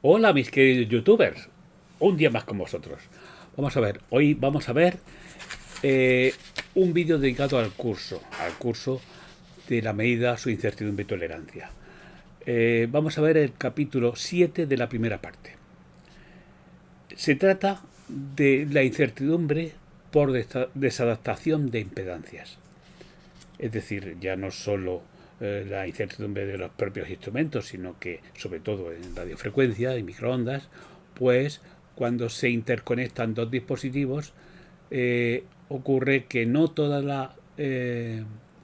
Hola mis queridos youtubers, un día más con vosotros. Hoy vamos a ver eh, un vídeo dedicado al curso de la medida, su incertidumbre y tolerancia. Vamos a ver el capítulo 7 de la primera parte. Se trata de la incertidumbre por desadaptación de impedancias. Es decir, ya no solo la incertidumbre de los propios instrumentos, sino que sobre todo en radiofrecuencia y microondas, pues cuando se interconectan dos dispositivos ocurre que no toda la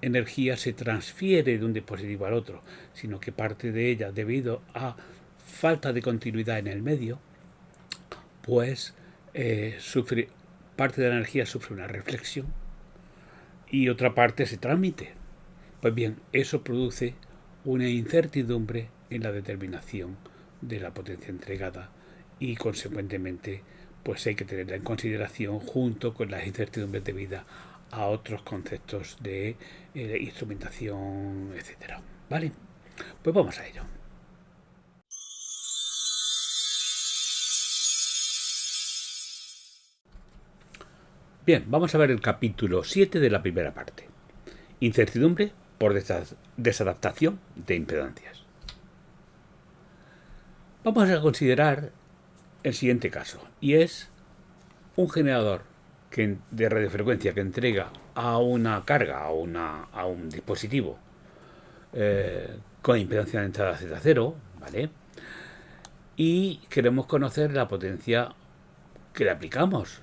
energía se transfiere de un dispositivo al otro, sino que parte de ella, debido a falta de continuidad en el medio, pues sufre, parte de la energía sufre una reflexión y otra parte se transmite. Pues bien, eso produce una incertidumbre en la determinación de la potencia entregada y consecuentemente pues hay que tenerla en consideración junto con las incertidumbres debidas a otros conceptos de instrumentación, etcétera. ¿Vale? Pues vamos a ello. Bien, vamos a ver el capítulo 7 de la primera parte. Incertidumbre por desadaptación de impedancias. Vamos a considerar el siguiente caso, y es un generador de radiofrecuencia que entrega a una carga, a un dispositivo con impedancia de entrada Z0, ¿vale? Y queremos conocer la potencia que le aplicamos.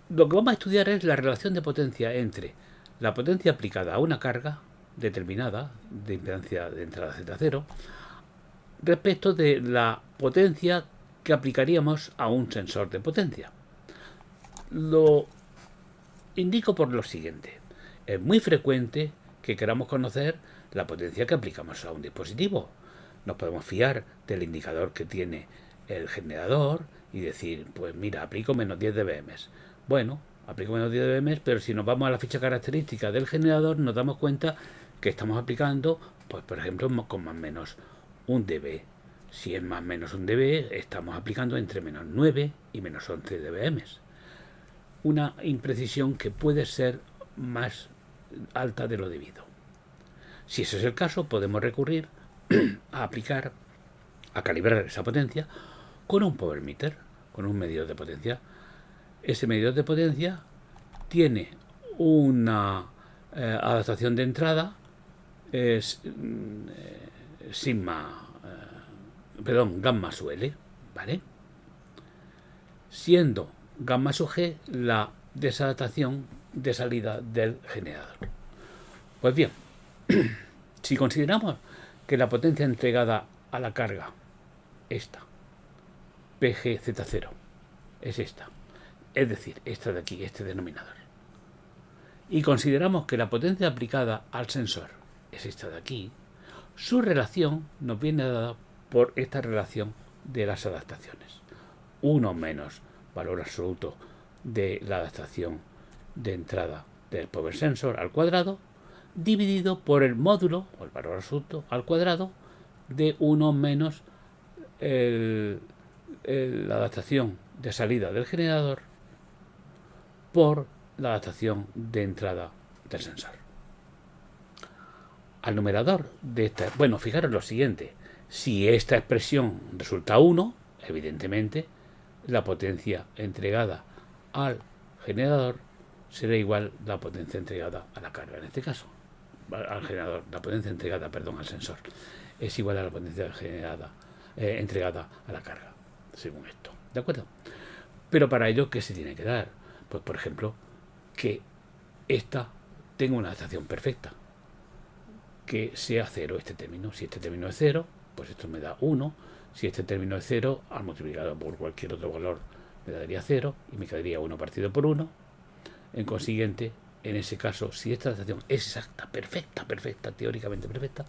Lo que vamos a estudiar es la relación de potencia entre la potencia aplicada a una carga determinada de impedancia de entrada Z0 respecto de la potencia que aplicaríamos a un sensor de potencia. Lo indico por lo siguiente. Es muy frecuente que queramos conocer la potencia que aplicamos a un dispositivo. Nos podemos fiar del indicador que tiene el generador y decir, pues mira, aplico menos 10 dBm. Bueno, aplico menos 10 dBm, pero si nos vamos a la ficha característica del generador nos damos cuenta que estamos aplicando, pues por ejemplo, con más o menos un dB. Si es más o menos un dB, estamos aplicando entre menos 9 y menos 11 dBm. Una imprecisión que puede ser más alta de lo debido. Si ese es el caso, podemos recurrir a aplicar, a calibrar esa potencia con un power meter, con un medidor de potencia. Ese medidor de potencia tiene una adaptación de entrada sigma, gamma sub L, ¿vale? Siendo gamma sub G la desadaptación de salida del generador. Pues bien, si consideramos que la potencia entregada a la carga, esta, PGZ0, es esta, es decir, esta de aquí, este denominador, y consideramos que la potencia aplicada al sensor es esta de aquí, su relación nos viene dada por esta relación de las adaptaciones. 1 menos valor absoluto de la adaptación de entrada del power sensor al cuadrado, dividido por el módulo, o el valor absoluto, al cuadrado de 1 menos la adaptación de salida del generador por la adaptación de entrada del sensor. Al numerador de esta, bueno, fijaros lo siguiente, si esta expresión resulta 1, evidentemente la potencia entregada al generador será igual a la potencia entregada a la carga, en este caso al generador, la potencia entregada, perdón, al sensor es igual a la potencia entregada a la carga, según esto, ¿de acuerdo? Pero para ello, ¿qué se tiene que dar? Pues por ejemplo, que esta tenga una adaptación perfecta, que sea 0 este término. Si este término es 0, pues esto me da 1. Si este término es 0, al multiplicarlo por cualquier otro valor me daría 0 y me quedaría 1 partido por 1. En consiguiente, en ese caso, si esta adaptación es exacta, perfecta, teóricamente perfecta,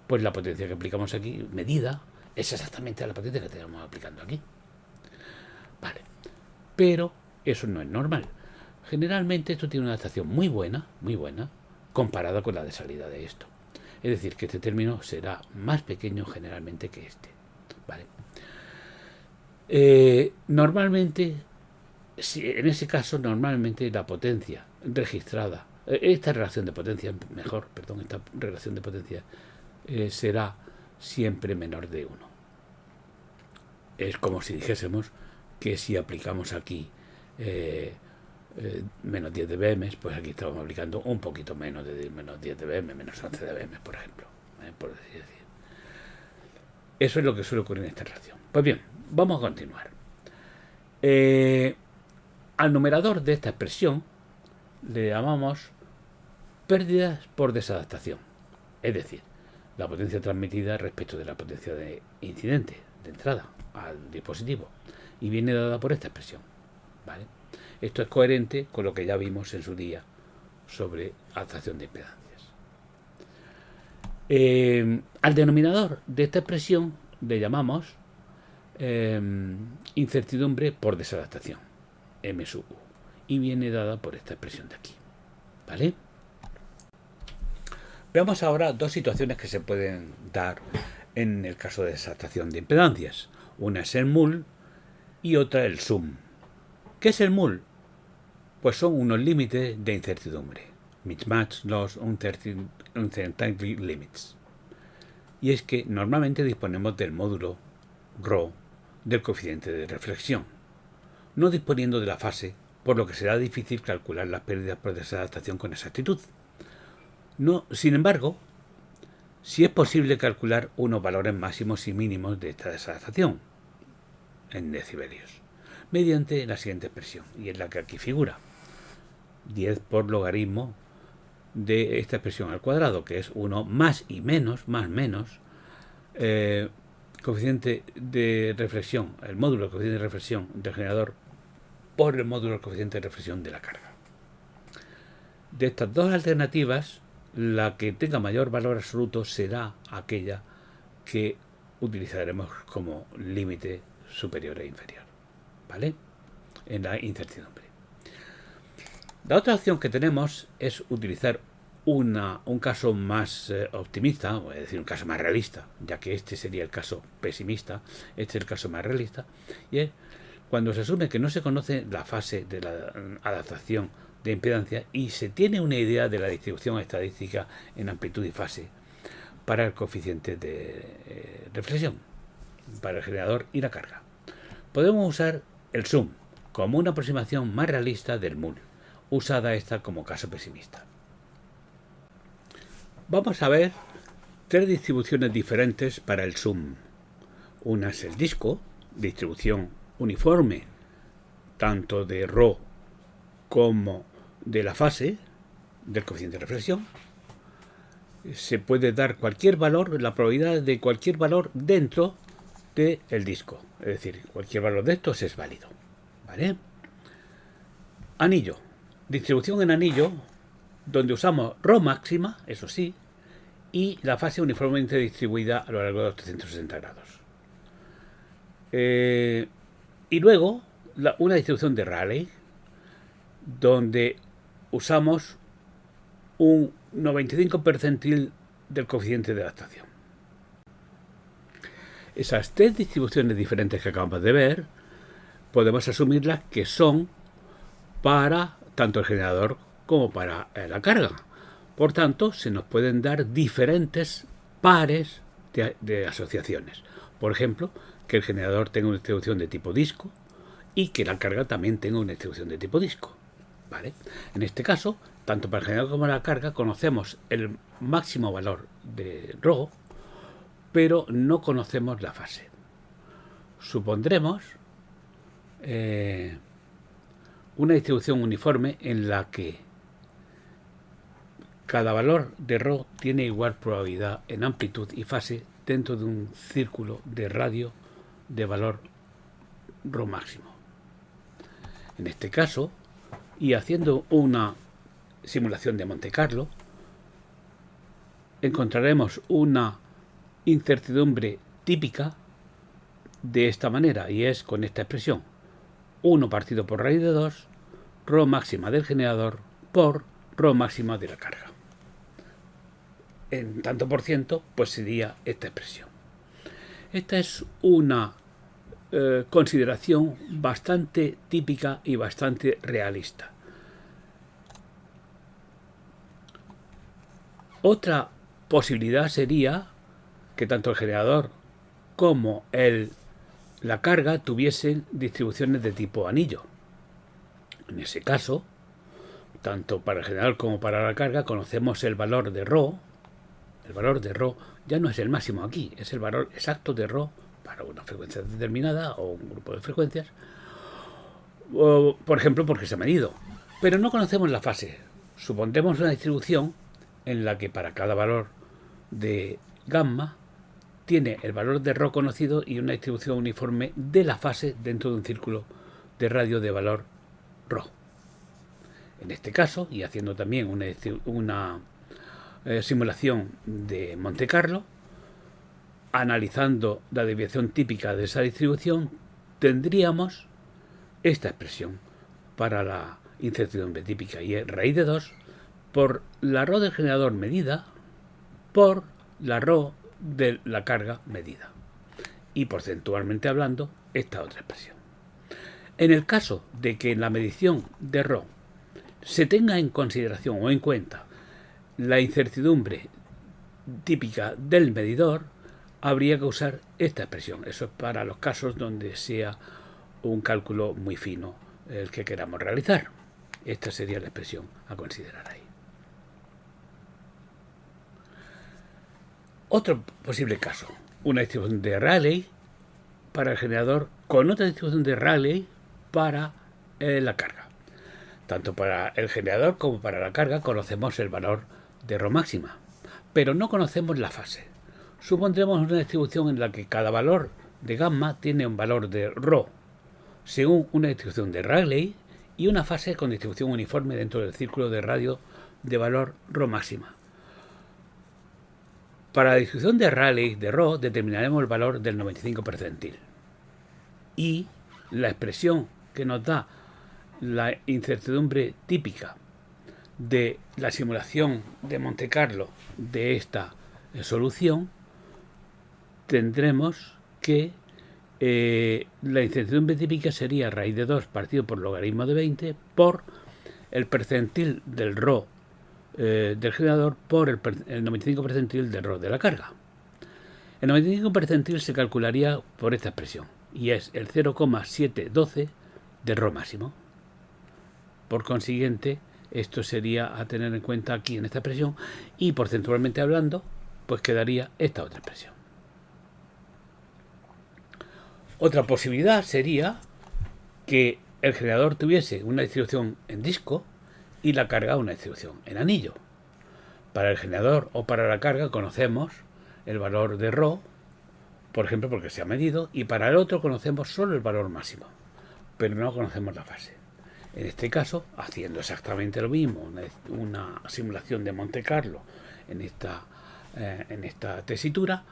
pues la potencia que aplicamos aquí, medida, es exactamente la potencia que estamos aplicando aquí. Vale. Pero eso no es normal. Generalmente esto tiene una adaptación muy buena, comparada con la de salida de esto. Es decir, que este término será más pequeño generalmente que este. ¿Vale? Normalmente, en ese caso, normalmente la potencia registrada, esta relación de potencia, mejor, perdón, esta relación de potencia será siempre menor de 1. Es como si dijésemos que si aplicamos aquí menos 10 dBm, pues aquí estamos aplicando un poquito menos de menos 10 dBm, menos 11 dBm, por ejemplo. Por decir. Eso es lo que suele ocurrir en esta relación. Pues bien, vamos a continuar. Al numerador de esta expresión le llamamos pérdidas por desadaptación. Es decir, la potencia transmitida respecto de la potencia de incidente, de entrada al dispositivo. Y viene dada por esta expresión. ¿Vale? Esto es coherente con lo que ya vimos en su día sobre adaptación de impedancias. Al denominador de esta expresión le llamamos incertidumbre por desadaptación, M sub U, y viene dada por esta expresión de aquí. ¿Vale? Veamos ahora dos situaciones que se pueden dar en el caso de desadaptación de impedancias. Una es el mul y otra el sum. ¿Qué es el mul? Pues son unos límites de incertidumbre. Mismatch loss uncertainty limits. Y es que normalmente disponemos del módulo ρ del coeficiente de reflexión, no disponiendo de la fase, por lo que será difícil calcular las pérdidas por desadaptación con exactitud. No, sin embargo, sí es posible calcular unos valores máximos y mínimos de esta desadaptación en decibelios, mediante la siguiente expresión, y es la que aquí figura. 10 por logaritmo de esta expresión al cuadrado, que es 1 más y menos, más menos, coeficiente de reflexión, el módulo del coeficiente de reflexión del generador por el módulo del coeficiente de reflexión de la carga. De estas dos alternativas, la que tenga mayor valor absoluto será aquella que utilizaremos como límite superior e inferior, ¿vale? En la incertidumbre. La otra opción que tenemos es utilizar un caso más optimista, es decir, un caso más realista, ya que este sería el caso pesimista, este es el caso más realista, y es cuando se asume que no se conoce la fase de la adaptación de impedancia y se tiene una idea de la distribución estadística en amplitud y fase para el coeficiente de reflexión, para el generador y la carga. Podemos usar el sum como una aproximación más realista del mul, usada esta como caso pesimista. Vamos a ver tres distribuciones diferentes para el sum. Una es el disco, distribución uniforme, tanto de ρ como de la fase del coeficiente de reflexión. Se puede dar cualquier valor, la probabilidad de cualquier valor dentro del disco. Es decir, cualquier valor de estos es válido. ¿Vale? Anillo. Distribución en anillo, donde usamos ρ máxima, eso sí, y la fase uniformemente distribuida a lo largo de los 360 grados. Y luego, una distribución de Rayleigh, donde usamos un 95 percentil del coeficiente de adaptación. Esas tres distribuciones diferentes que acabamos de ver, podemos asumirlas que son para tanto el generador como para la carga. Por tanto, se nos pueden dar diferentes pares de asociaciones. Por ejemplo, que el generador tenga una distribución de tipo disco y que la carga también tenga una distribución de tipo disco. ¿Vale? En este caso, tanto para el generador como para la carga conocemos el máximo valor de ρ, pero no conocemos la fase. Supondremos una distribución uniforme en la que cada valor de ρ tiene igual probabilidad en amplitud y fase dentro de un círculo de radio de valor ρ máximo. En este caso, y haciendo una simulación de Monte Carlo, encontraremos una incertidumbre típica de esta manera, y es con esta expresión: 1 partido por raíz de 2, ρ máxima del generador por ρ máxima de la carga. En tanto por ciento, pues sería esta expresión. Esta es una consideración bastante típica y bastante realista. Otra posibilidad sería que tanto el generador como la carga tuviesen distribuciones de tipo anillo. En ese caso, tanto para el generador como para la carga conocemos el valor de ρ. El valor de ρ ya no es el máximo aquí, es el valor exacto de ρ para una frecuencia determinada o un grupo de frecuencias, por ejemplo, porque se ha medido. Pero no conocemos la fase. Supondremos una distribución en la que para cada valor de gamma tiene el valor de ρ conocido y una distribución uniforme de la fase dentro de un círculo de radio de valor ρ. En este caso, y haciendo también una simulación de Monte Carlo, analizando la desviación típica de esa distribución, tendríamos esta expresión para la incertidumbre típica, y es raíz de 2 por la ρ del generador medida por la ρ de la carga medida. Y porcentualmente hablando, esta otra expresión. En el caso de que en la medición de ρ se tenga en consideración o en cuenta la incertidumbre típica del medidor, habría que usar esta expresión. Eso es para los casos donde sea un cálculo muy fino el que queramos realizar. Esta sería la expresión a considerar ahí. Otro posible caso, una distribución de Rayleigh para el generador con otra distribución de Rayleigh para la carga. Tanto para el generador como para la carga conocemos el valor de ρ máxima, pero no conocemos la fase. Supondremos una distribución en la que cada valor de gamma tiene un valor de ρ según una distribución de Rayleigh y una fase con distribución uniforme dentro del círculo de radio de valor ρ máxima. Para la distribución de Rayleigh de ρ determinaremos el valor del 95 percentil. Y la expresión que nos da la incertidumbre típica de la simulación de Monte Carlo de esta solución, tendremos que la incertidumbre típica sería raíz de 2 partido por logaritmo de 20 por el percentil del ρ del generador por el 95 percentil del ρ de la carga. El 95 percentil se calcularía por esta expresión y es el 0,712 de ρ máximo. Por consiguiente, esto sería a tener en cuenta aquí en esta expresión y porcentualmente hablando, pues quedaría esta otra expresión. Otra posibilidad sería que el generador tuviese una distribución en disco y la carga una distribución en anillo. Para el generador o para la carga conocemos el valor de ρ, por ejemplo, porque se ha medido, y para el otro conocemos solo el valor máximo, pero no conocemos la fase. En este caso, haciendo exactamente lo mismo, una simulación de Monte Carlo en esta tesitura,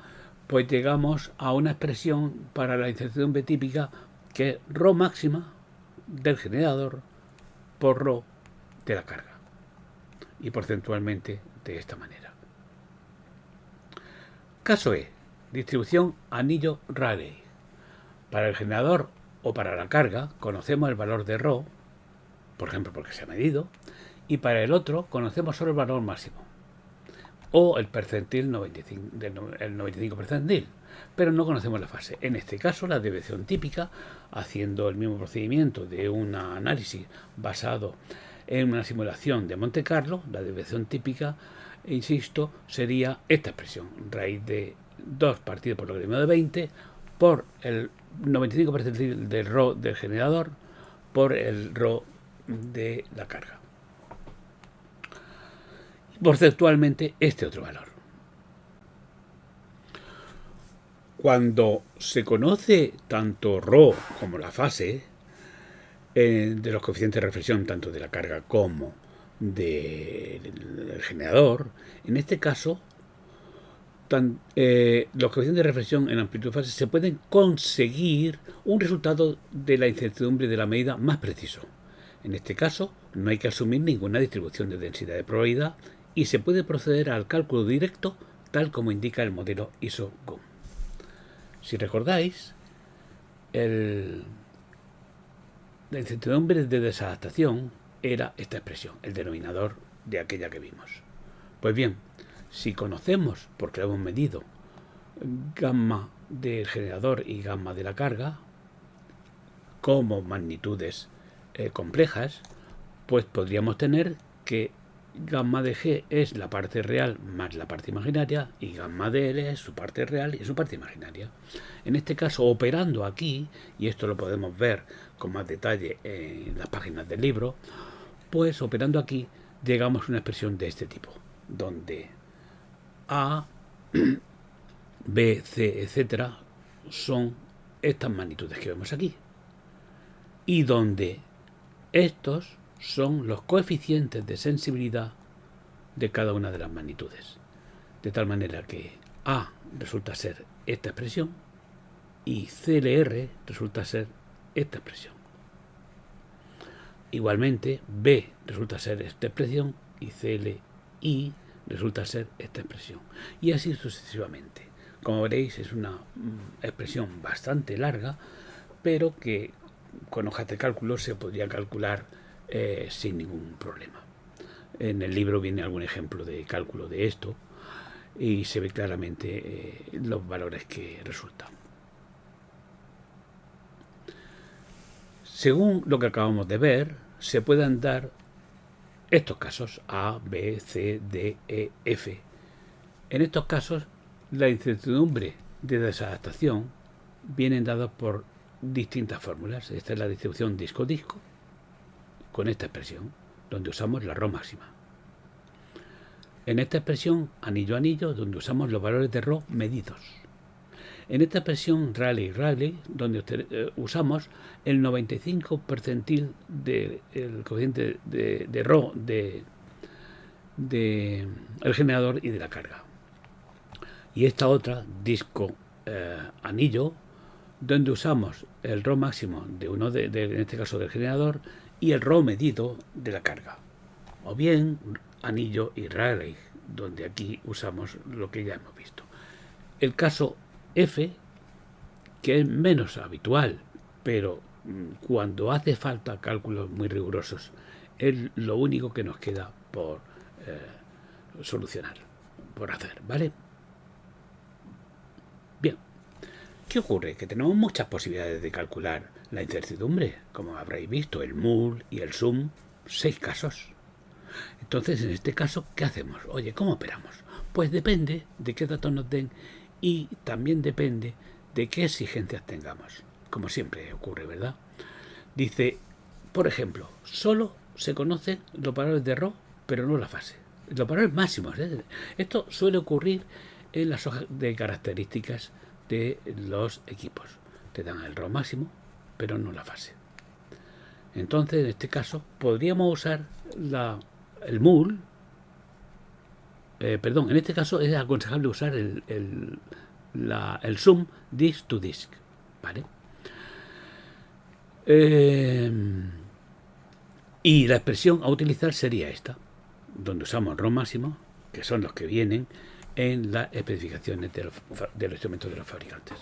pues llegamos a una expresión para la incertidumbre típica que es ρ máxima del generador por ρ de la carga, y porcentualmente de esta manera. Caso E, distribución anillo-Rayleigh. Para el generador o para la carga conocemos el valor de ρ, por ejemplo porque se ha medido, y para el otro conocemos solo el valor máximo o el percentil 95 percentil, pero no conocemos la fase. En este caso, la desviación típica, haciendo el mismo procedimiento de un análisis basado en una simulación de Monte Carlo, la desviación típica, insisto, sería esta expresión, raíz de 2 partido por logaritmo de 20 por el 95 percentil del ρ del generador por el ρ de la carga. Porcentualmente este otro valor. Cuando se conoce tanto ρ como la fase de los coeficientes de reflexión tanto de la carga como del generador, en este caso los coeficientes de reflexión en amplitud y fase se pueden conseguir un resultado de la incertidumbre de la medida más preciso. En este caso no hay que asumir ninguna distribución de densidad de probabilidad y se puede proceder al cálculo directo tal como indica el modelo ISO-GUM. Si recordáis, la incertidumbre de desadaptación era esta expresión, el denominador de aquella que vimos. Pues bien, si conocemos, porque lo hemos medido, gamma del generador y gamma de la carga como magnitudes complejas, pues podríamos tener que gamma de G es la parte real más la parte imaginaria y gamma de L es su parte real y su parte imaginaria. En este caso, operando aquí, y esto lo podemos ver con más detalle en las páginas del libro, pues operando aquí llegamos a una expresión de este tipo, donde A, B, C, etcétera, son estas magnitudes que vemos aquí, y donde estos son los coeficientes de sensibilidad de cada una de las magnitudes, de tal manera que A resulta ser esta expresión y CLR resulta ser esta expresión. Igualmente, B resulta ser esta expresión y CLI resulta ser esta expresión. Y así sucesivamente. Como veréis, es una expresión bastante larga, pero que con hojas de cálculo se podría calcular sin ningún problema. En el libro viene algún ejemplo de cálculo de esto y se ve claramente los valores que resultan. Según lo que acabamos de ver, se pueden dar estos casos A, B, C, D, E, F. En estos casos, la incertidumbre de desadaptación vienen dados por distintas fórmulas. Esta es la distribución disco-disco con esta expresión, donde usamos la ρ máxima. En esta expresión anillo-anillo, donde usamos los valores de ρ medidos. En esta expresión Rayleigh-Rayleigh, donde usamos el 95 percentil del coeficiente de ρ de el generador y de la carga. Y esta otra, disco-anillo, donde usamos el ρ máximo de uno en este caso del generador y el ρ medido de la carga. O bien anillo y Rayleigh, donde aquí usamos lo que ya hemos visto. El caso F, que es menos habitual, pero cuando hace falta cálculos muy rigurosos, es lo único que nos queda por solucionar, por hacer, ¿vale? Bien, ¿qué ocurre? Que tenemos muchas posibilidades de calcular la incertidumbre, como habréis visto, el mul y el sum, 6 casos. Entonces, en este caso, ¿qué hacemos? Oye, ¿cómo operamos? Pues depende de qué datos nos den y también depende de qué exigencias tengamos, como siempre ocurre, ¿verdad? Dice, por ejemplo, solo se conocen los valores de ρ, pero no la fase. Los valores máximos. Esto suele ocurrir en las hojas de características de los equipos. Te dan el ρ máximo, pero no la fase. Entonces, en este caso, podríamos usar el mul. En este caso es aconsejable usar el sum disk to disk, ¿vale? Y la expresión a utilizar sería esta, donde usamos ρ máximo, que son los que vienen en las especificaciones de los instrumentos de los fabricantes.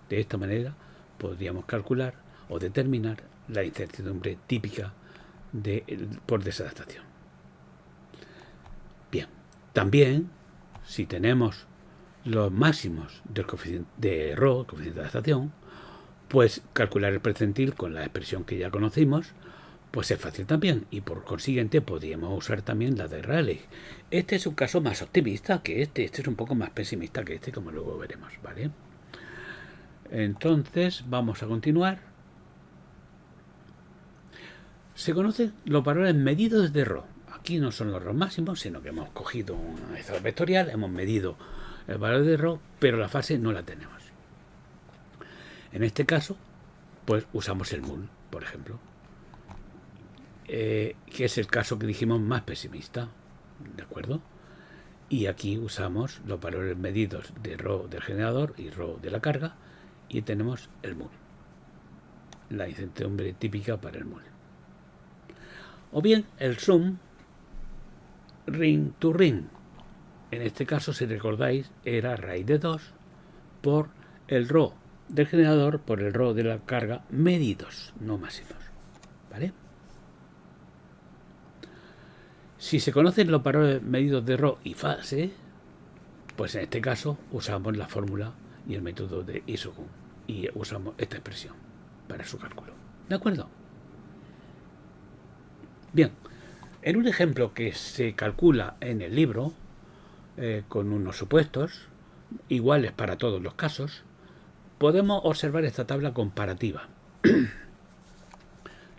De esta manera podríamos calcular o determinar la incertidumbre típica por desadaptación. Bien, también si tenemos los máximos del coeficiente de ρ, coeficiente de adaptación, pues calcular el percentil con la expresión que ya conocimos, pues es fácil también, y por consiguiente podríamos usar también la de Rayleigh. Este es un caso más optimista que este es un poco más pesimista que este, como luego veremos, ¿vale? Entonces vamos a continuar. Se conocen los valores medidos de ρ. Aquí no son los ρ máximos, sino que hemos cogido una izquierda vectorial, hemos medido el valor de ρ, pero la fase no la tenemos. En este caso, pues usamos el mul, por ejemplo, que es el caso que dijimos más pesimista, ¿de acuerdo? Y aquí usamos los valores medidos de ρ del generador y ρ de la carga, y tenemos el mul, la incertidumbre típica para el mul. O bien el sum ring to ring. En este caso, si recordáis, era raíz de 2 por el ρ del generador por el RO de la carga medidos, no máximos. ¿Vale? Si se conocen los valores medidos de RO y fase, pues en este caso usamos la fórmula y el método de Isogun y usamos esta expresión para su cálculo. ¿De acuerdo? Bien, en un ejemplo que se calcula en el libro, con unos supuestos iguales para todos los casos, podemos observar esta tabla comparativa.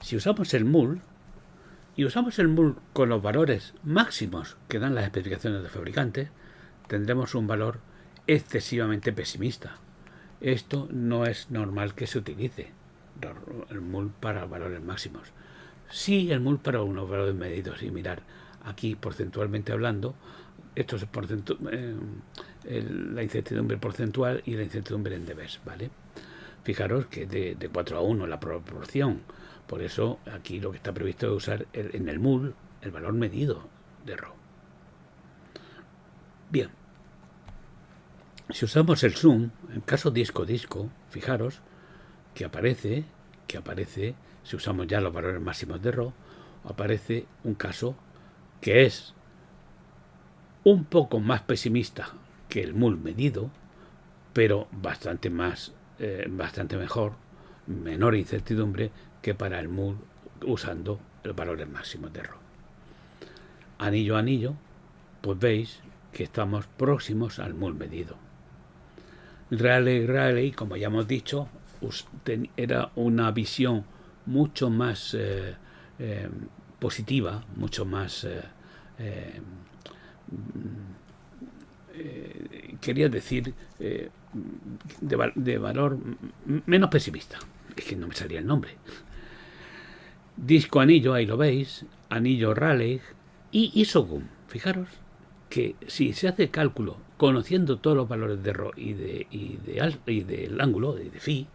Si usamos el mul, y usamos el mul con los valores máximos que dan las especificaciones del fabricante, tendremos un valor excesivamente pesimista. Esto no es normal que se utilice el mul para valores máximos. Sí, el mul para unos valores medidos. Y mirar, aquí porcentualmente hablando, esto es la incertidumbre porcentual y la incertidumbre en debes, ¿vale? Fijaros que de 4 a 1 la proporción. Por eso aquí lo que está previsto es usar en el mul el valor medido de RO. Bien. Si usamos el zoom, en caso disco-disco, fijaros que aparece, si usamos ya los valores máximos de RO, aparece un caso que es un poco más pesimista que el mul medido, pero bastante mejor, menor incertidumbre que para el mul usando los valores máximos de RO. Anillo a anillo, pues veis que estamos próximos al mul medido. Rayleigh, como ya hemos dicho, era una visión mucho más positiva, mucho más quería decir de valor menos pesimista. Es que no me salía el nombre. Disco anillo, ahí lo veis, anillo Rayleigh y Isogun. Fijaros que si se hace cálculo conociendo todos los valores de RO y del ángulo, de phi,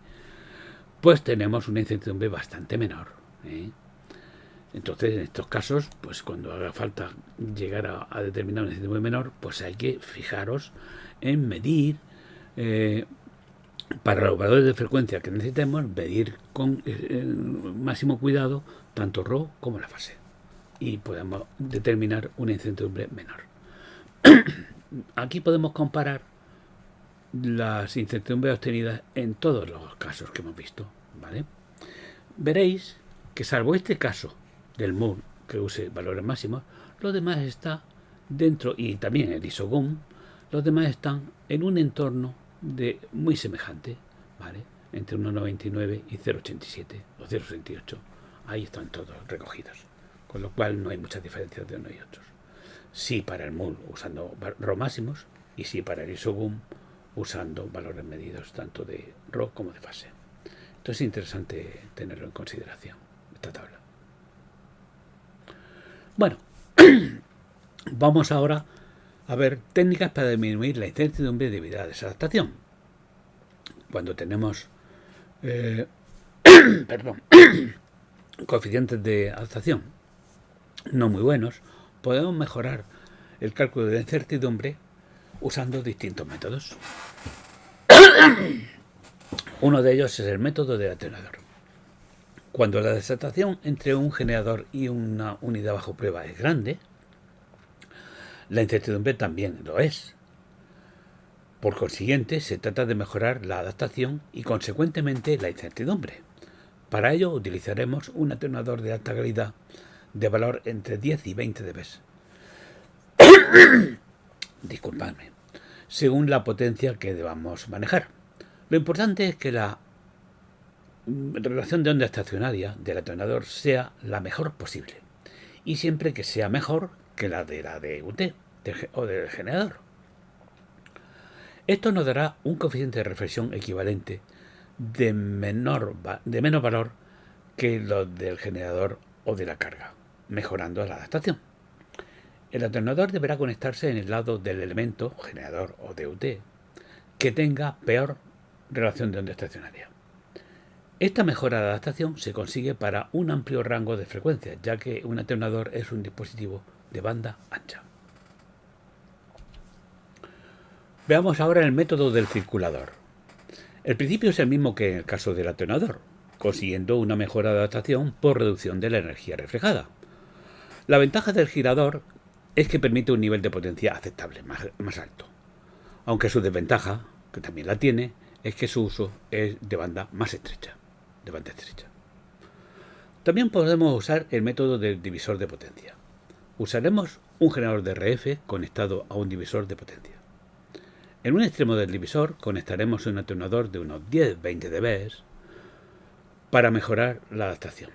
pues tenemos una incertidumbre bastante menor. Entonces, en estos casos, pues cuando haga falta llegar a determinar una incertidumbre menor, pues hay que fijaros en medir, para los valores de frecuencia que necesitemos, medir con máximo cuidado tanto RO como la fase. Y podemos determinar una incertidumbre menor. Aquí podemos comparar las incertidumbres obtenidas en todos los casos que hemos visto, ¿vale? Veréis que salvo este caso del mul que use valores máximos, los demás está dentro, y también el Isogun, los demás están en un entorno muy semejante, ¿vale? Entre 1,99 y 0,87 o 0,68. Ahí están todos recogidos, con lo cual no hay muchas diferencias de unos y otros. Sí para el mul usando RO máximos y sí para el Isogun usando valores medidos tanto de RO como de fase. Entonces es interesante tenerlo en consideración, esta tabla. Bueno, vamos ahora a ver técnicas para disminuir la incertidumbre debido a desadaptación. Cuando tenemos coeficientes de adaptación no muy buenos, podemos mejorar el cálculo de la incertidumbre usando distintos métodos. Uno de ellos es el método del atenuador. Cuando la desadaptación entre un generador y una unidad bajo prueba es grande, la incertidumbre también lo es. Por consiguiente, se trata de mejorar la adaptación y, consecuentemente, la incertidumbre. Para ello, utilizaremos un atenuador de alta calidad de valor entre 10 y 20 dB. Disculpadme. Según la potencia que debamos manejar. Lo importante es que la relación de onda estacionaria del atenuador sea la mejor posible, y siempre que sea mejor que la de UT o del generador. Esto nos dará un coeficiente de reflexión equivalente de menos valor que los del generador o de la carga, mejorando la adaptación. El atenuador deberá conectarse en el lado del elemento, generador o DUT, que tenga peor relación de onda estacionaria. Esta mejora de adaptación se consigue para un amplio rango de frecuencias, ya que un atenuador es un dispositivo de banda ancha. Veamos ahora el método del circulador. El principio es el mismo que en el caso del atenuador, consiguiendo una mejor adaptación por reducción de la energía reflejada. La ventaja del girador es que permite un nivel de potencia aceptable, más alto, aunque su desventaja, que también la tiene, es que su uso es de banda más estrecha, de banda estrecha. También podemos usar el método del divisor de potencia. Usaremos un generador de RF conectado a un divisor de potencia. En un extremo del divisor conectaremos un atenuador de unos 10-20 dB para mejorar la adaptación.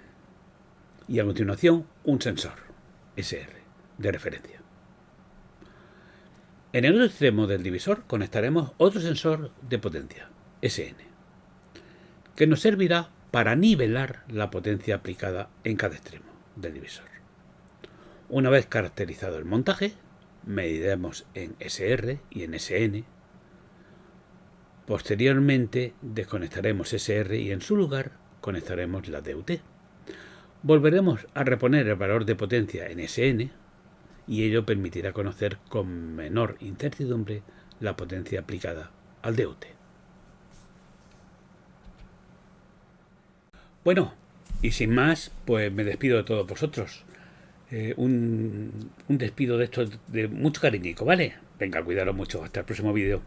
Y a continuación un sensor SR de referencia. En el otro extremo del divisor conectaremos otro sensor de potencia SN, que nos servirá para nivelar la potencia aplicada en cada extremo del divisor. Una vez caracterizado el montaje, mediremos en SR y en SN. Posteriormente desconectaremos SR y en su lugar conectaremos la DUT. Volveremos a reponer el valor de potencia en SN y ello permitirá conocer con menor incertidumbre la potencia aplicada al DUT. Bueno, y sin más, pues me despido de todos vosotros. Un despido de esto de mucho cariñico, ¿vale? Venga, cuidaros mucho. Hasta el próximo vídeo.